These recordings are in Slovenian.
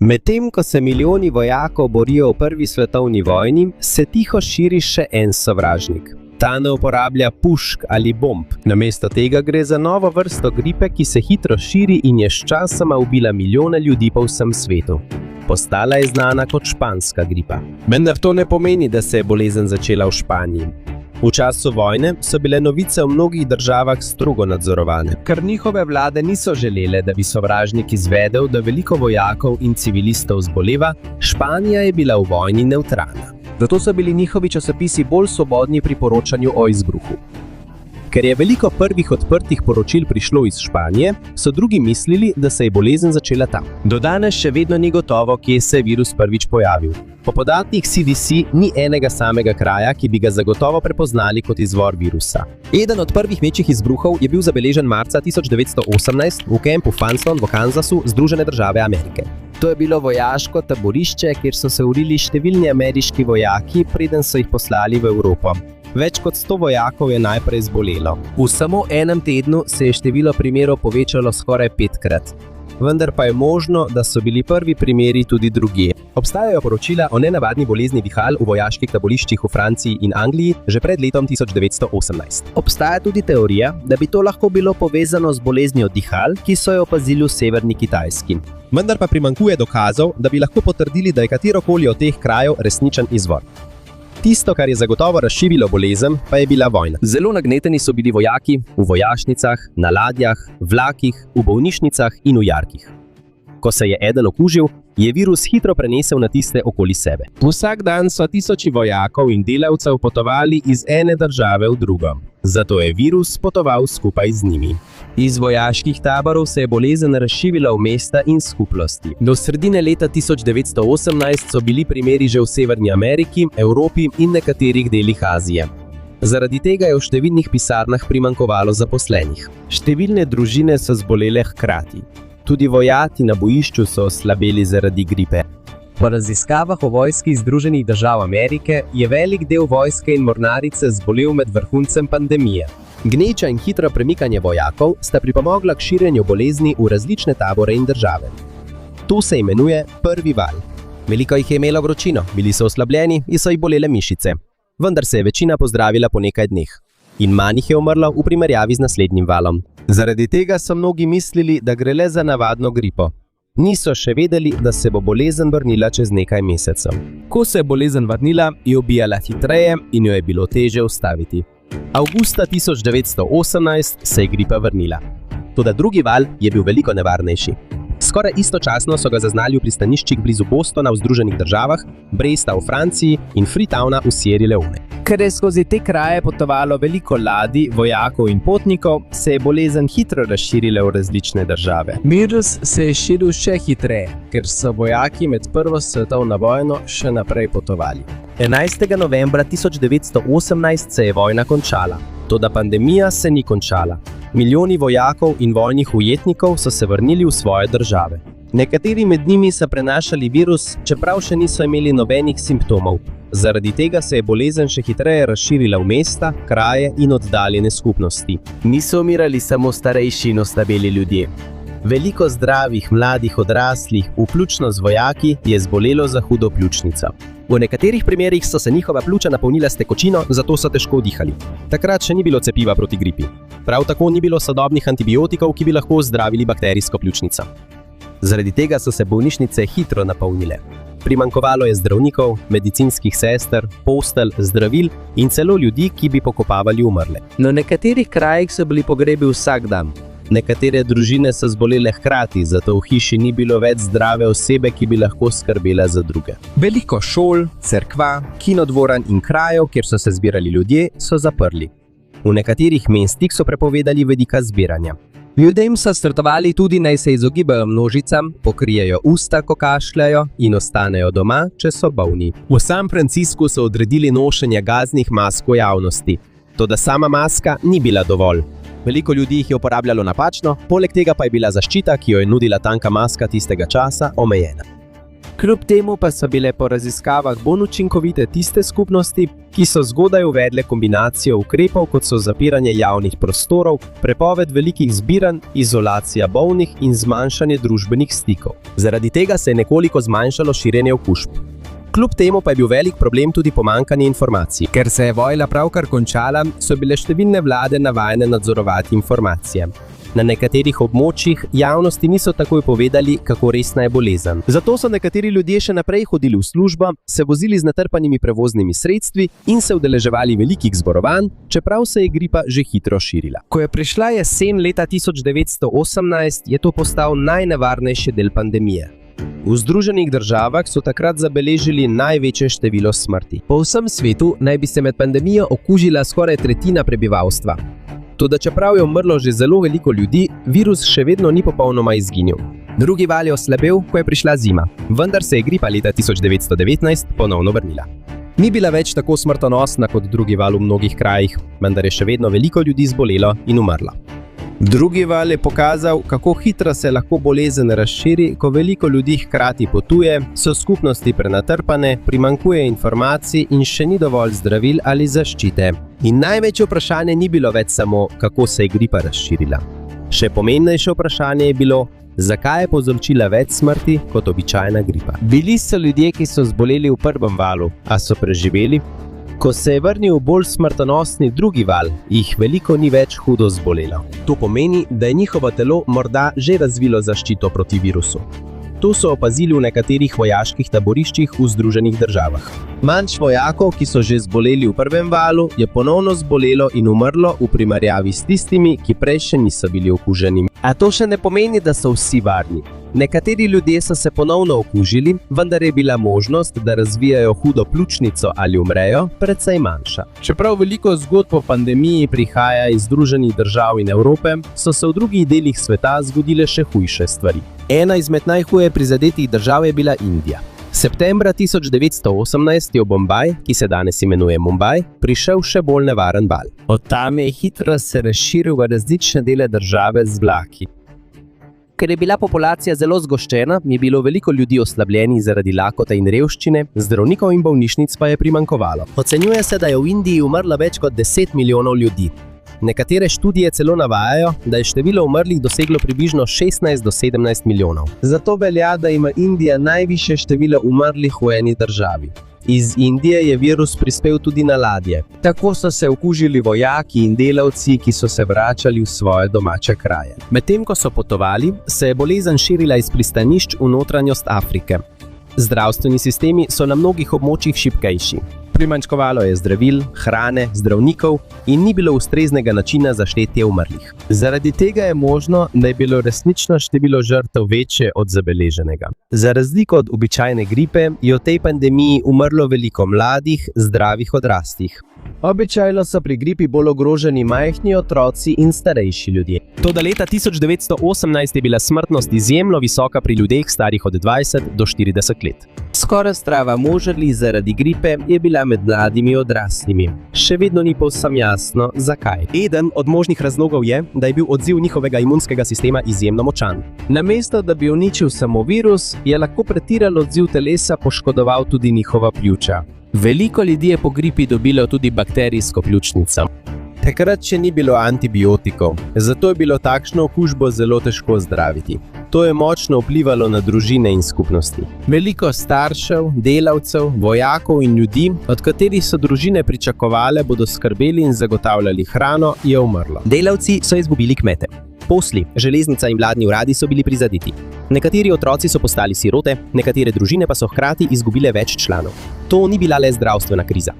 Medtem ko se milijoni vojakov borijo v prvi svetovni vojni, se tiho širi še en sovražnik. Ta ne uporablja pušk ali bomb. Namesto tega gre za novo vrsto gripe, ki se hitro širi in je sčasoma ubila milijone ljudi po vsem svetu. Postala je znana kot španska gripa. Vendar to ne pomeni, da se je bolezen začela v Španiji. V času vojne so bile novice v mnogih državah strogo nadzorovane, ker njihove vlade niso želele, da bi sovražnik izvedel, da veliko vojakov in civilistov zboleva. Španija je bila v vojni nevtralna. Zato so bili njihovi časopisi bolj svobodni pri poročanju o izbruhu. Ker je veliko prvih odprtih poročil prišlo iz Španije, so drugi mislili, da se je bolezen začela tam. Do danes še vedno ni gotovo, kje se je virus prvič pojavil. Po podatkih CDC ni enega samega kraja, ki bi ga zagotovo prepoznali kot izvor virusa. Eden od prvih večjih izbruhov je bil zabeležen marca 1918 v kampu Funston v Kansasu, Združene države Amerike. To je bilo vojaško taborišče, kjer so se urili številni ameriški vojaki, preden so jih poslali v Evropo. Več kot 100 vojakov je najprej zbolelo. V samo enem tednu se je število primerov povečalo skoraj 5-krat. Vendar pa je možno, da so bili prvi primeri tudi drugje. Obstajajo poročila o nenavadni bolezni vihal v vojaških taboriščih v Franciji in Angliji že pred letom 1918. Obstaja tudi teorija, da bi to lahko bilo povezano z boleznijo dihal, ki so jo opazili v severni Kitajski. Vendar pa primanjkuje dokazov, da bi lahko potrdili, da je katerokoli od teh krajev resničen izvor. Tisto, kar je zagotovo razširilo bolezen, pa je bila vojna. Zelo nagneteni so bili vojaki v vojašnicah, na ladjah, vlakih, v bolnišnicah in v jarkih. Ko se je eden okužil, je virus hitro prenesel na tiste okoli sebe. Vsak dan so tisoči vojakov in delavcev potovali iz ene države v drugo. Zato je virus potoval skupaj z njimi. Iz vojaških taborov se je bolezen razširila v mesta in skupnosti. Do sredine leta 1918 so bili primeri že v Severni Ameriki, Evropi in nekaterih delih Azije. Zaradi tega je v številnih pisarnah primanjkovalo zaposlenih. Številne družine so zbolele hkrati. Tudi vojaki na bojišču so oslabeli zaradi gripe. Po raziskavah o vojski Združenih držav Amerike je velik del vojske in mornarice zbolel med vrhuncem pandemije. Gneča in hitro premikanje vojakov sta pripomogla k širjenju bolezni v različne tabore in države. To se imenuje prvi val. Veliko jih je imelo vročino, bili so oslabljeni in so jih bolele mišice. Vendar se je večina pozdravila po nekaj dneh. In manj jih je umrlo v primerjavi z naslednjim valom. Zaradi tega so mnogi mislili, da gre le za navadno gripo. Niso še vedeli, da se bo bolezen vrnila čez nekaj mesecev. Ko se je bolezen vrnila, je ubijala hitreje in jo je bilo težje ustaviti. Avgusta 1918 se je gripa vrnila. Toda drugi val je bil veliko nevarnejši. Skoraj istočasno so ga zaznali v pristaniščih blizu Bostona v Združenih državah, Bresta v Franciji in Freetowna v Sierra Leone. Ker je skozi te kraje potovalo veliko ladij, vojakov in potnikov, se je bolezen hitro razširila v različne države. Virus se je širil še hitreje, ker so vojaki med prvo svetovno vojno še naprej potovali. 11. novembra 1918 se je vojna končala. Toda pandemija se ni končala. Milijoni vojakov in vojnih ujetnikov so se vrnili v svoje države. Nekateri med njimi so prenašali virus, čeprav še niso imeli nobenih simptomov. Zaradi tega se je bolezen še hitreje razširila v mesta, kraje in oddaljene skupnosti. Niso umirali samo starejši in oslabeli ljudje. Veliko zdravih, mladih, odraslih, vključno z vojaki, je zbolelo za hudo pljučnico. V nekaterih primerih so se njihova pljuča napolnila s tekočino, zato so težko dihali. Takrat še ni bilo cepiva proti gripi. Prav tako ni bilo sodobnih antibiotikov, ki bi lahko zdravili bakterijsko pljučnico. Zaradi tega so se bolnišnice hitro napolnile. Primanjkovalo je zdravnikov, medicinskih sester, postelj, zdravil in celo ljudi, ki bi pokopavali umrle. Na nekaterih krajih so bili pogrebi vsak dan. Nekatere družine so zbolele hkrati, zato v hiši ni bilo več zdrave osebe, ki bi lahko skrbela za druge. Veliko šol, cerkva, kinodvoran in krajev, kjer so se zbirali ljudje, so zaprli. V nekaterih mestih so prepovedali vedika zbiranja. Ljudem so svetovali tudi, naj se izogibajo množicam, pokrijejo usta, ko kašljajo in ostanejo doma, če so bolni. V San Franciscu so odredili nošenje gaznih mask v javnosti. Toda sama maska ni bila dovolj. Veliko ljudi jih je uporabljalo napačno, poleg tega pa je bila zaščita, ki jo je nudila tanka maska tistega časa, omejena. Kljub temu pa so bile po raziskavah bolj učinkovite tiste skupnosti, ki so zgodaj uvedle kombinacijo ukrepov, kot so zapiranje javnih prostorov, prepoved velikih zbiranj, izolacija bolnih in zmanjšanje družbenih stikov. Zaradi tega se je nekoliko zmanjšalo širjenje okužb. Kljub temu pa je bil velik problem tudi pomanjkanje informacij. Ker se je vojna pravkar končala, so bile številne vlade navajene nadzorovati informacije. Na nekaterih območjih javnosti niso takoj povedali, kako resna je bolezen. Zato so nekateri ljudje še naprej hodili v službo, se vozili z natrpanimi prevoznimi sredstvi in se udeleževali velikih zborovanj, čeprav se je gripa že hitro širila. Ko je prišla jesen leta 1918, je to postal najnevarnejši del pandemije. V Združenih državah so takrat zabeležili največje število smrti. Po vsem svetu naj bi se med pandemijo okužila skoraj tretjina prebivalstva. Toda čeprav je umrlo že zelo veliko ljudi, virus še vedno ni popolnoma izginil. Drugi val je oslabel, ko je prišla zima, vendar se je gripa leta 1919 ponovno vrnila. Ni bila več tako smrtonosna kot drugi val v mnogih krajih, vendar je še vedno veliko ljudi zbolelo in umrlo. Drugi val je pokazal, kako hitro se lahko bolezen razširi, ko veliko ljudi hkrati potuje, so skupnosti prenatrpane, primanjkuje informacij in še ni dovolj zdravil ali zaščite. In največje vprašanje ni bilo več samo, kako se je gripa razširila. Še pomembnejše vprašanje je bilo, zakaj je povzročila več smrti kot običajna gripa. Bili so ljudje, ki so zboleli v prvem valu, a so preživeli. Ko se je vrnil bolj smrtonosni drugi val, jih veliko ni več hudo zbolelo. To pomeni, da je njihovo telo morda že razvilo zaščito proti virusu. To so opazili v nekaterih vojaških taboriščih v Združenih državah. Manj vojakov, ki so že zboleli v prvem valu, je ponovno zbolelo in umrlo v primerjavi s tistimi, ki prej še niso bili okuženi. A to še ne pomeni, da so vsi varni. Nekateri ljudje so se ponovno okužili, vendar je bila možnost, da razvijajo hudo pljučnico ali umrejo, precej manjša. Čeprav veliko zgodb o pandemiji prihaja iz Združenih držav in Evrope, so se v drugih delih sveta zgodile še hujše stvari. Ena izmed najhuje prizadetih držav je bila Indija. Septembra 1918 je v Bombaj, ki se danes imenuje Mumbai, prišel še bolj nevaren val. Od tam je hitro se razširil v različne dele države z vlaki. Ker je bila populacija zelo zgoščena, je bilo veliko ljudi oslabljenih zaradi lakote in revščine, zdravnikov in bolnišnic pa je primanjkovalo. Ocenjuje se, da je v Indiji umrlo več kot 10 milijonov ljudi. Nekatere študije celo navajajo, da je število umrlih doseglo približno 16 do 17 milijonov. Zato velja, da ima Indija najvišje število umrlih v eni državi. Iz Indije je virus prispel tudi na ladje. Tako so se okužili vojaki in delavci, ki so se vračali v svoje domače kraje. Medtem ko so potovali, se je bolezen širila iz pristanišč v notranjost Afrike. Zdravstveni sistemi so na mnogih območjih šibkejši. Primanjkovalo je zdravil, hrane, zdravnikov in ni bilo ustreznega načina za štetje umrlih. Zaradi tega je možno, da je bilo resnično število žrtev večje od zabeleženega. Za razliko od običajne gripe je v tej pandemiji umrlo veliko mladih, zdravih odraslih. Običajno so pri gripi bolj ogroženi majhni otroci in starejši ljudje. Toda leta 1918 je bila smrtnost izjemno visoka pri ljudeh starih od 20 do 40 let. Skoraj zdrava možerli zaradi gripe je bila med mladimi odraslimi. Še vedno ni povsem jasno, zakaj. Eden od možnih razlogov je, da je bil odziv njihovega imunskega sistema izjemno močan. Namesto, da bi uničil samo virus, je lahko pretiran odziv telesa poškodoval tudi njihova pljuča. Veliko ljudi je po gripi dobilo tudi bakterijsko pljučnico. Takrat še ni bilo antibiotikov, zato je bilo takšno okužbo zelo težko zdraviti. To je močno vplivalo na družine in skupnosti. Veliko staršev, delavcev, vojakov in ljudi, od katerih so družine pričakovale, bodo skrbeli in zagotavljali hrano, je umrlo. Delavci so izgubili kmete. Posli, železnica in vladni uradi so bili prizadeti. Nekateri otroci so postali sirote, nekatere družine pa so hkrati izgubile več članov. To ni bila le zdravstvena kriza.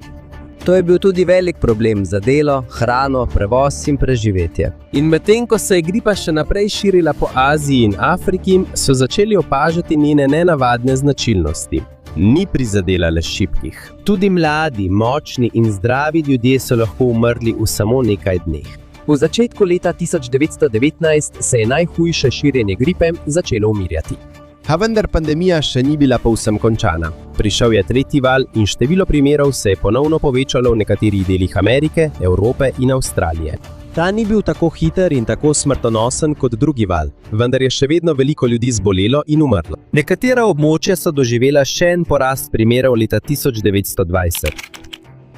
To je bil tudi velik problem za delo, hrano, prevoz in preživetje. In medtem, ko se je gripa še naprej širila po Aziji in Afriki, so začeli opažati njene nenavadne značilnosti. Ni prizadela le šibkih. Tudi mladi, močni in zdravi ljudje so lahko umrli v samo nekaj dneh. V začetku leta 1919 se je najhujše širjenje gripe začelo umirjati. A vendar pandemija še ni bila povsem končana. Prišel je tretji val in število primerov se je ponovno povečalo v nekaterih delih Amerike, Evrope in Avstralije. Ta ni bil tako hiter in tako smrtonosen kot drugi val, vendar je še vedno veliko ljudi zbolelo in umrlo. Nekatera območja so doživela še en porast primerov leta 1920.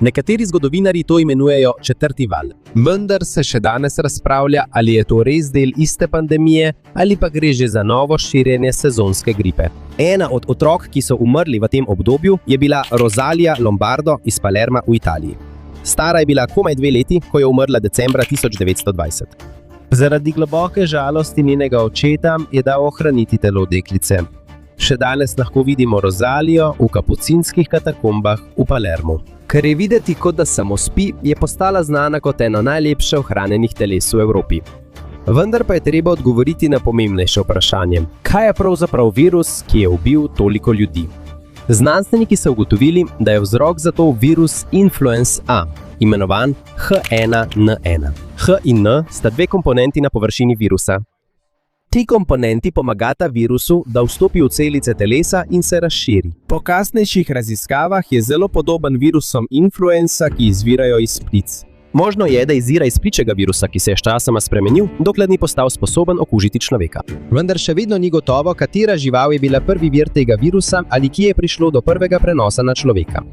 Nekateri zgodovinarji to imenujejo četrti val. Vendar se še danes razpravlja, ali je to res del iste pandemije ali pa gre že za novo širjenje sezonske gripe. Ena od otrok, ki so umrli v tem obdobju, je bila Rosalija Lombardo iz Palerma v Italiji. Stara je bila komaj 2 leti, ko je umrla decembra 1920. Zaradi globoke žalosti njenega očeta je dal ohraniti telo deklice. Še danes lahko vidimo Rozalijo v kapucinskih katakombah v Palermu. Ker je videti, kot da samo spi, je postala znana kot eno najlepše ohranjenih teles v Evropi. Vendar pa je treba odgovoriti na pomembnejše vprašanje. Kaj je pravzaprav virus, ki je ubil toliko ljudi? Znanstveniki so ugotovili, da je vzrok za to virus influenza A, imenovan H1N1. H in N sta 2 komponenti na površini virusa. Ti komponenti pomagata virusu, da vstopi v celice telesa in se razširi. Po kasnejših raziskavah je zelo podoben virusom influenza, ki izvirajo iz ptic. Možno je, da izvira iz ptičjega virusa, ki se je sčasoma spremenil, dokler ni postal sposoben okužiti človeka. Vendar še vedno ni gotovo, katera žival je bila prvi vir tega virusa ali kje je prišlo do prvega prenosa na človeka.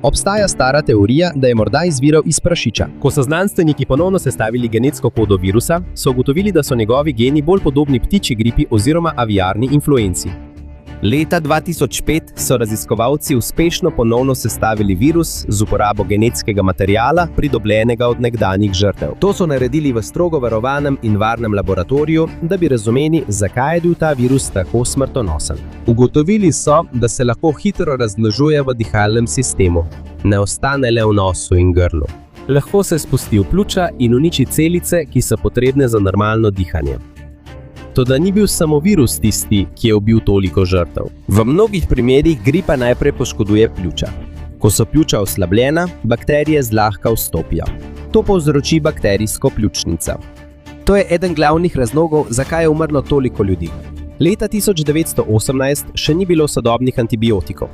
Obstaja stara teorija, da je morda izviral iz prašiča. Ko so znanstveniki ponovno sestavili genetsko kodo virusa, so ugotovili, da so njegovi geni bolj podobni ptičji gripi oziroma aviarni influenci. Leta 2005 so raziskovalci uspešno ponovno sestavili virus z uporabo genetskega materiala, pridobljenega od nekdanjih žrtev. To so naredili v strogo varovanem in varnem laboratoriju, da bi razumeli, zakaj je bil ta virus tako smrtonosen. Ugotovili so, da se lahko hitro razmnožuje v dihalnem sistemu. Ne ostane le v nosu in grlu. Lahko se spusti v pljuča in uniči celice, ki so potrebne za normalno dihanje. Toda ni bil samo virus tisti, ki je ubil toliko žrtev. V mnogih primerih gripa najprej poškoduje pljuča. Ko so pljuča oslabljena, bakterije zlahka vstopijo. To povzroči bakterijsko pljučnico. To je eden glavnih razlogov, zakaj je umrlo toliko ljudi. Leta 1918 še ni bilo sodobnih antibiotikov.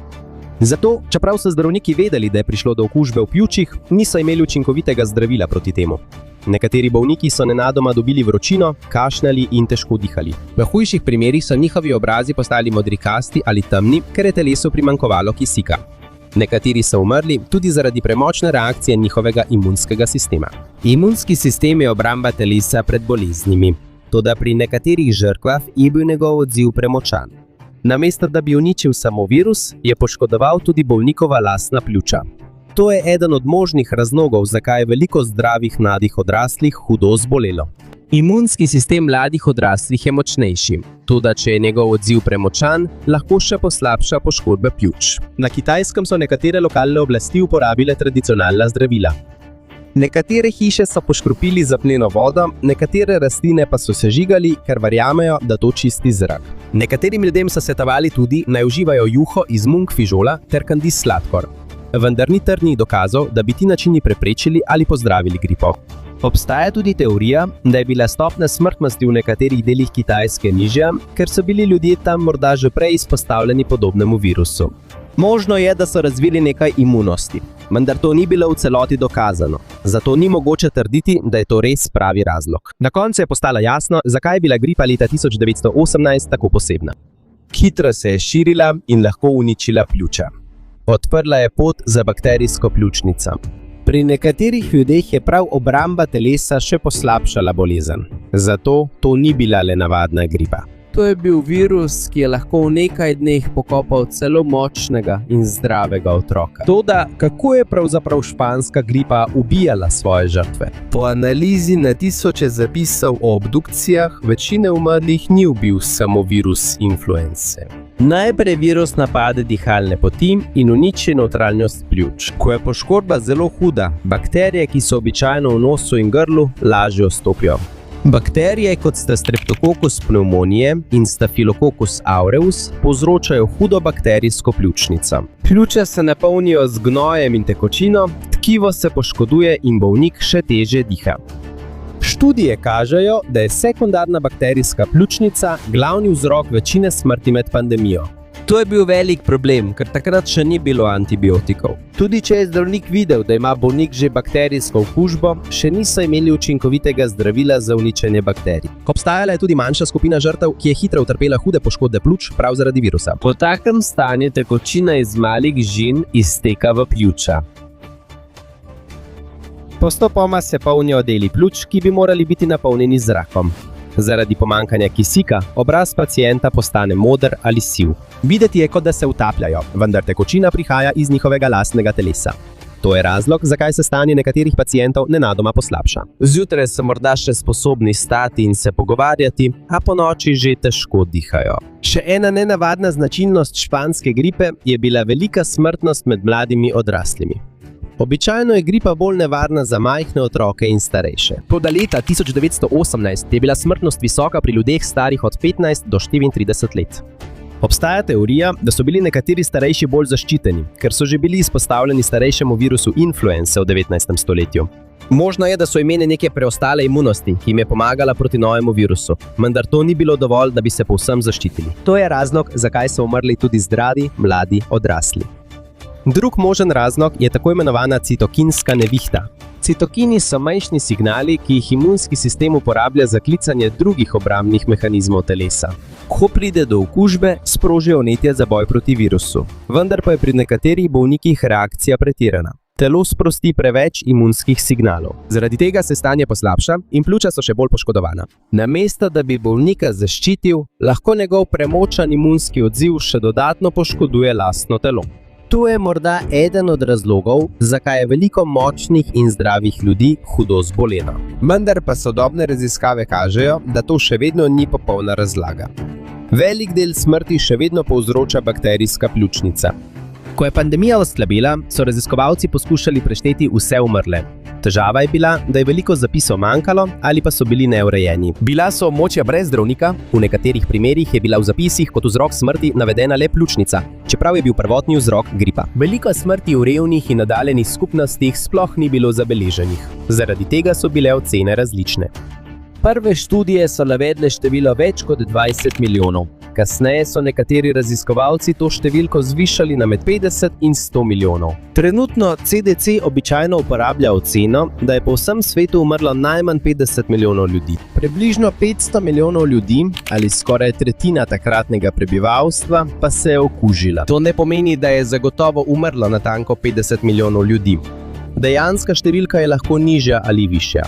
Zato, čeprav so zdravniki vedeli, da je prišlo do okužbe v pljučih, niso imeli učinkovitega zdravila proti temu. Nekateri bolniki so nenadoma dobili vročino, kašljali in težko dihali. V hujših primerih so njihovi obrazi postali modrikasti ali temni, ker je telesu primanjkovalo kisika. Nekateri so umrli tudi zaradi premočne reakcije njihovega imunskega sistema. Imunski sistem je obramba telesa pred boleznimi. Toda pri nekaterih žrtvah je bil njegov odziv premočan. Namesto da bi uničil samo virus, je poškodoval tudi bolnikova lastna pljuča. To je eden od možnih razlogov, zakaj je veliko zdravih mladih odraslih hudo zbolelo. Imunski sistem mladih odraslih je močnejši, toda če je njegov odziv premočan, lahko še poslabša poškodbe pljuč. Na Kitajskem so nekatere lokalne oblasti uporabile tradicionalna zdravila. Nekatere hiše so poškropili z apneno vodo, nekatere rastline pa so sežigali, ker verjamejo, da to čisti zrak. Nekaterim ljudem so svetovali tudi, naj uživajo juho iz mung fižola ter kandis sladkor. Vendar ni trdnih dokazov, da bi ti načini preprečili ali pozdravili gripo. Obstaja tudi teorija, da je bila stopnja smrtnosti v nekaterih delih Kitajske nižja, ker so bili ljudje tam morda že prej izpostavljeni podobnemu virusu. Možno je, da so razvili nekaj imunosti, vendar to ni bilo v celoti dokazano. Zato ni mogoče trditi, da je to res pravi razlog. Na koncu je postalo jasno, zakaj je bila gripa leta 1918 tako posebna. Hitro se je širila in lahko uničila pljuča. Odprla je pot za bakterijsko pljučnico. Pri nekaterih ljudeh je prav obramba telesa še poslabšala bolezen. Zato to ni bila le navadna gripa. To je bil virus, ki je lahko v nekaj dneh pokopal celo močnega in zdravega otroka. Toda, kako je pravzaprav španska gripa ubijala svoje žrtve? Po analizi na tisoče zapisov o obdukcijah, večine umrlih ni ubil samo virus influence. Najprej virus napade dihalne poti in uniči notranjost pljuč. Ko je poškodba zelo huda, bakterije, ki so običajno v nosu in grlu, lažje vstopijo. Bakterije, kot sta Streptococcus pneumoniae in Staphylococcus aureus, povzročajo hudo bakterijsko pljučnico. Pljuča se napolnijo z gnojem in tekočino, tkivo se poškoduje in bolnik še težje diha. Študije kažejo, da je sekundarna bakterijska pljučnica glavni vzrok večine smrti med pandemijo. To je bil velik problem, ker takrat še ni bilo antibiotikov. Tudi če je zdravnik videl, da ima bolnik že bakterijsko okužbo, še niso imeli učinkovitega zdravila za uničenje bakterij. Obstajala je tudi manjša skupina žrtev, ki je hitro utrpela hude poškodbe pljuč prav zaradi virusa. Po takem stanju tekočina iz malih žil izteka v pljuča. Postopoma se polnijo deli pljuč, ki bi morali biti napolnjeni z zrakom. Zaradi pomanjkanja kisika obraz pacienta postane moder ali siv. Videti je, kot da se utapljajo, vendar tekočina prihaja iz njihovega lastnega telesa. To je razlog, zakaj se stanje nekaterih pacientov nenadoma poslabša. Zjutraj so morda še sposobni stati in se pogovarjati, a ponoči že težko dihajo. Še ena nenavadna značilnost španske gripe je bila velika smrtnost med mladimi odraslimi. Običajno je gripa bolj nevarna za majhne otroke in starejše. Toda leta 1918 je bila smrtnost visoka pri ljudeh starih od 15 do 34 let. Obstaja teorija, da so bili nekateri starejši bolj zaščiteni, ker so že bili izpostavljeni starejšemu virusu influence v 19. stoletju. Možno je, da so imeli neke preostale imunosti, ki jim je pomagala proti novemu virusu, vendar to ni bilo dovolj, da bi se povsem zaščitili. To je razlog, zakaj so umrli tudi zdravi, mladi, odrasli. Drug možen razlog je tako imenovana citokinska nevihta. Citokini so majhni signali, ki jih imunski sistem uporablja za klicanje drugih obrambnih mehanizmov telesa. Ko pride do okužbe, sprožijo vnetje za boj proti virusu. Vendar pa je pri nekaterih bolnikih reakcija pretirana. Telo sprosti preveč imunskih signalov. Zaradi tega se stanje poslabša in pljuča so še bolj poškodovana. Namesto da bi bolnika zaščitil, lahko njegov premočan imunski odziv še dodatno poškoduje lastno telo. To je morda eden od razlogov, zakaj je veliko močnih in zdravih ljudi hudo zbolelo. Vendar pa sodobne raziskave kažejo, da to še vedno ni popolna razlaga. Velik del smrti še vedno povzroča bakterijska pljučnica. Ko je pandemija oslabila, so raziskovalci poskušali prešteti vse umrle. Težava je bila, da je veliko zapisov manjkalo ali pa so bili neurejeni. Bila so območja brez zdravnika, v nekaterih primerih je bila v zapisih kot vzrok smrti navedena le pljučnica, čeprav je bil prvotni vzrok gripa. Veliko smrti v revnih in oddaljenih skupnostih sploh ni bilo zabeleženih. Zaradi tega so bile ocene različne. Prve študije so navedle število več kot 20 milijonov. Kasneje so nekateri raziskovalci to številko zvišali na med 50 in 100 milijonov. Trenutno CDC običajno uporablja oceno, da je po vsem svetu umrlo najmanj 50 milijonov ljudi. Približno 500 milijonov ljudi, ali skoraj tretjina takratnega prebivalstva, pa se je okužila. To ne pomeni, da je zagotovo umrlo natanko 50 milijonov ljudi. Dejanska številka je lahko nižja ali višja.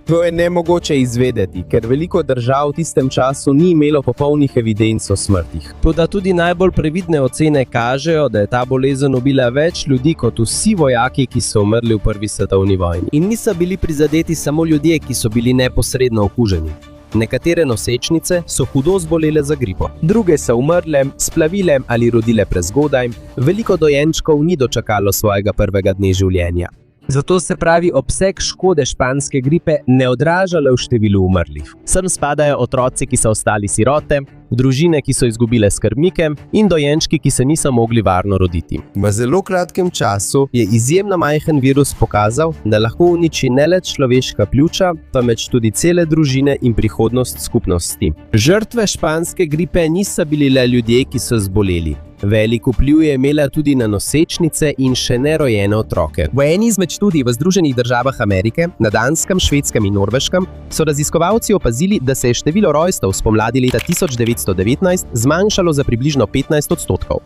To je nemogoče izvedeti, ker veliko držav v tistem času ni imelo popolnih evidenc o smrtih. Toda tudi najbolj previdne ocene kažejo, da je ta bolezen ubila več ljudi kot vsi vojaki, ki so umrli v Prvi svetovni vojni. In niso bili prizadeti samo ljudje, ki so bili neposredno okuženi. Nekatere nosečnice so hudo zbolele za gripo. Druge so umrle, splavile ali rodile prezgodaj, veliko dojenčkov ni dočakalo svojega prvega dne življenja. Zato se pravi obseg škode španske gripe ne odraža le v številu umrlih. Sem spadajo otroci, ki so ostali sirote, družine, ki so izgubile skrbnike in dojenčki, ki se niso mogli varno roditi. V zelo kratkem času je izjemno majhen virus pokazal, da lahko uniči ne le človeška pljuča, temveč tudi cele družine in prihodnost skupnosti. Žrtve španske gripe niso bili le ljudje, ki so zboleli. Velik vpliv je imela tudi na nosečnice in še nerojene otroke. V eni izmed študij v Združenih državah Amerike, na Danskem, Švedskem in Norveškem, so raziskovalci opazili, da se je število rojstev spomladi leta 1919 zmanjšalo za približno 15%.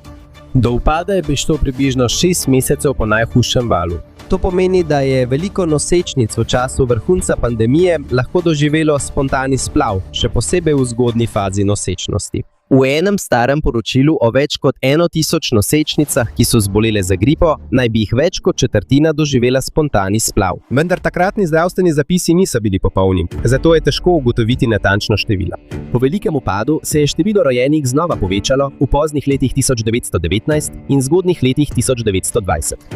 Do upada je prišlo približno 6 mesecev po najhujšem valu. To pomeni, da je veliko nosečnic v času vrhunca pandemije lahko doživelo spontani splav, še posebej v zgodnji fazi nosečnosti. V enem starem poročilu o več kot 1000 nosečnicah, ki so zbolele za gripo, naj bi jih več kot četrtina doživela spontani splav. Vendar takratni zdravstveni zapisi niso bili popolni, zato je težko ugotoviti natančno število. Po velikem upadu se je število rojenih znova povečalo v poznih letih 1919 in zgodnjih letih 1920.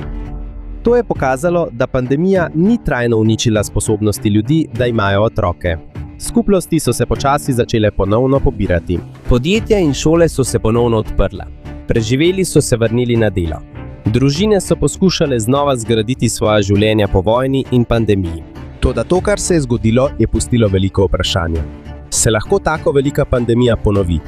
To je pokazalo, da pandemija ni trajno uničila sposobnosti ljudi, da imajo otroke. Skupnosti so se počasi začele ponovno pobirati. Podjetja in šole so se ponovno odprla. Preživeli so se vrnili na delo. Družine so poskušale znova zgraditi svoja življenja po vojni in pandemiji. Toda to, kar se je zgodilo, je pustilo veliko vprašanja. Se lahko tako velika pandemija ponovi?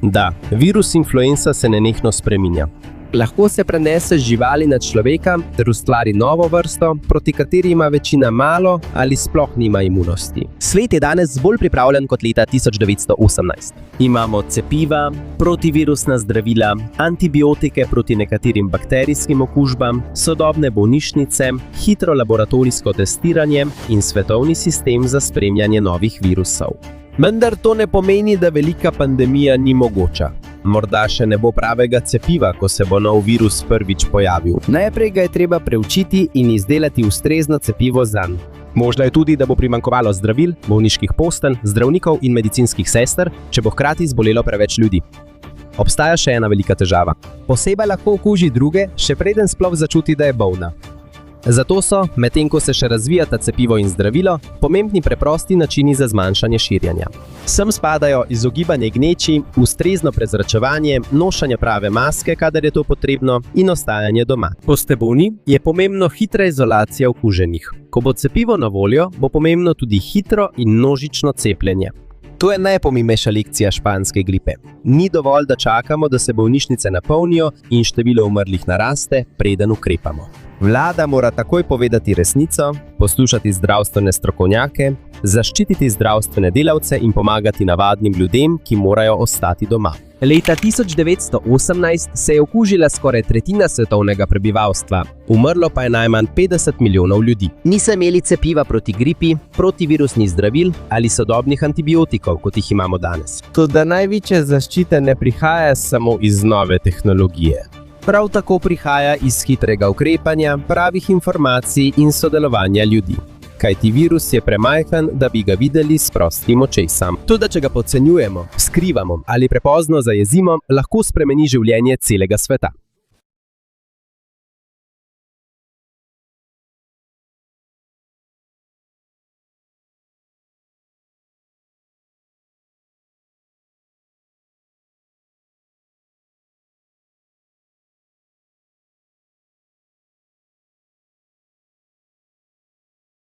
Da, virus influenza se nenehno spreminja. Lahko se prenese z živali na človeka ter ustvari novo vrsto, proti kateri ima večina malo ali sploh nima imunosti. Svet je danes bolj pripravljen kot leta 1918. Imamo cepiva, protivirusna zdravila, antibiotike proti nekaterim bakterijskim okužbam, sodobne bolnišnice, hitro laboratorijsko testiranje in svetovni sistem za spremljanje novih virusov. Vendar to ne pomeni, da velika pandemija ni mogoča. Morda še ne bo pravega cepiva, ko se bo nov virus prvič pojavil. Najprej ga je treba preučiti in izdelati ustrezno cepivo zanj. Možno je tudi, da bo primanjkovalo zdravil, bolniških postelj, zdravnikov in medicinskih sester, če bo hkrati zbolelo preveč ljudi. Obstaja še ena velika težava. Oseba lahko okuži druge, še preden sploh začuti, da je bolna. Zato so, medtem ko se še razvijata cepivo in zdravilo, pomembni preprosti načini za zmanjšanje širjenja. Sem spadajo izogibanje gneči, ustrezno prezračevanje, nošenje prave maske, kadar je to potrebno, in ostajanje doma. Ko ste bolni, je pomembno hitra izolacija okuženih. Ko bo cepivo na voljo, bo pomembno tudi hitro in množično cepljenje. To je najpomembnejša lekcija španske gripe. Ni dovolj, da čakamo, da se bolnišnice napolnijo in število umrlih naraste, preden ukrepamo. Vlada mora takoj povedati resnico, poslušati zdravstvene strokovnjake, zaščititi zdravstvene delavce in pomagati navadnim ljudem, ki morajo ostati doma. Leta 1918 se je okužila skoraj tretjina svetovnega prebivalstva, umrlo pa je najmanj 50 milijonov ljudi. Niso imeli cepiva proti gripi, protivirusnih zdravil ali sodobnih antibiotikov, kot jih imamo danes. Toda največja zaščita ne prihaja samo iz nove tehnologije. Prav tako prihaja iz hitrega ukrepanja, pravih informacij in sodelovanja ljudi. Kajti virus je premajhen, da bi ga videli s prostim očesom. Toda če ga podcenjujemo, skrivamo ali prepozno zajezimo, lahko spremeni življenje celega sveta.